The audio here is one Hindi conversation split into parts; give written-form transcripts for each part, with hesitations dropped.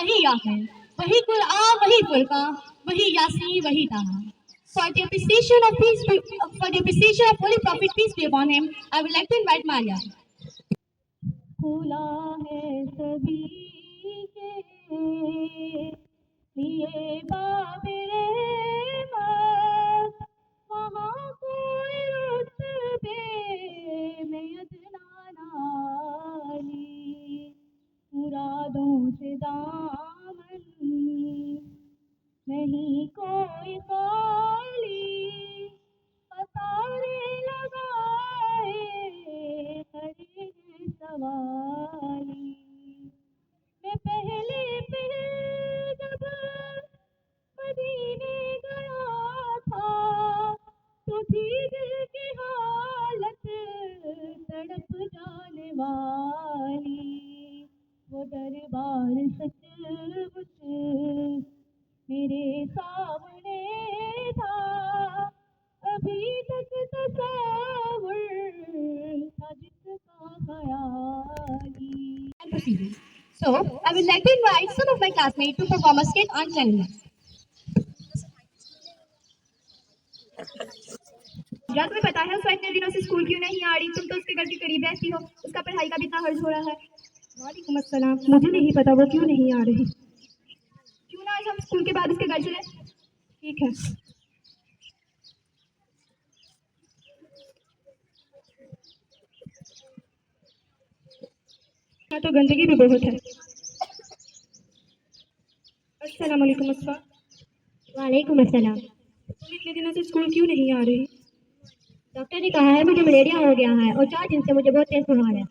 वही याकीन, वही कुरआन, वही फुरकान, वही यासीन, वही ताहा. For the appreciation of for the appreciation of Holy Prophet, peace be upon him, I would like to invite Maria. खुला है सभी के लिए बाबे रहमत, वहाँ कोई रुतबे में अदना नाली, मुरादों से दामन नहीं कोई खाली, पसारे लगाए खड़े हैं सवाली. मैं पहले जब मदीने गया था, तो थी दिल की हालत तड़प जाने वाली. वो दरबार सचमुच मेरे सामने था, अभी तक तस्वुर था जिसका ख्याली. So, I would like to invite some of my classmates to perform a skit on cleanliness. क्या तुम्हें पता है उसका इतने दिनों से स्कूल क्यों नहीं आ रही? तुम तो उसके घर के करीब रहती हो, उसका पढ़ाई का भी इतना हर्ज हो रहा है. वालेकुम अस्सलाम. मुझे नहीं पता वो क्यों नहीं आ रही. क्यों ना आज हम स्कूल के बाद उसके घर चले? ठीक है. यहाँ तो गंदगी भी बहुत है. अस्सलाम वालेकुम अस्सा. वालेकुम अस्सलाम. तुम इतने दिनों से स्कूल क्यों नहीं आ रही? डॉक्टर ने कहा है मुझे मलेरिया हो गया है और 4 दिन से मुझे बहुत तेज बुखार है.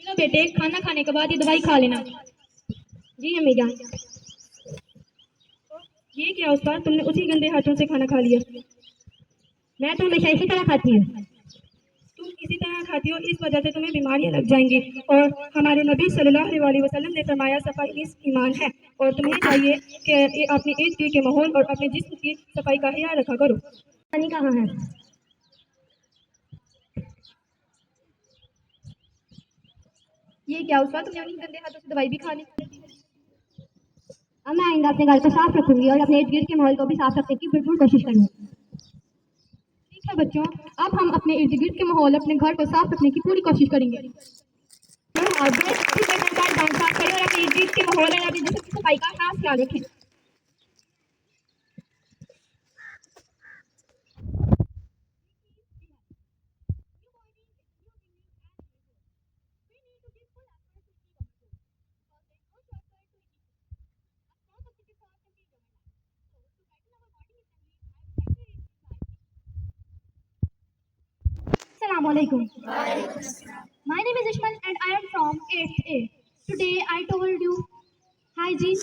लो बेटे, खाना खाने के बाद ये दवाई खा लेना. जी अम्मी जान. ये क्या उस्ताद, तुमने उसी गंदे हाथों से खाना खा लिया. मैं तो हमेशा इसी तरह खाती हूँ. तुम इसी तरह खाती हो, इस वजह से तुम्हें बीमारियां लग जाएंगी. और हमारे नबी सल्लल्लाहु अलैहि वसल्लम ने फरमाया सफाई इस ईमान है, और तुम्हें चाहिए कि अपने इर्द गिर्द के माहौल और अपने जिस्म की सफाई का ख्याल रखा करो. पानी कहाँ है? ये क्या उस्ताद, तुमने उन्हीं गंदे हाथों से दवाई भी खा ली. अब मैं आइंदा अपने घर को साफ रखूंगी और अपने इर्द गिर्द के माहौल को भी साफ रखने की भरपूर कोशिश करूंगी. ठीक है बच्चों, अब हम अपने इर्द गिर्द के माहौल, अपने घर को साफ रखने की पूरी कोशिश करेंगे. और अपने इर्द गिर्द के माहौल और अपने जिस्म की सफाई का खास ख्याल रखें. Assalamu alaikum. My name is Ishmael and I am from 8th A. Today I told you hygiene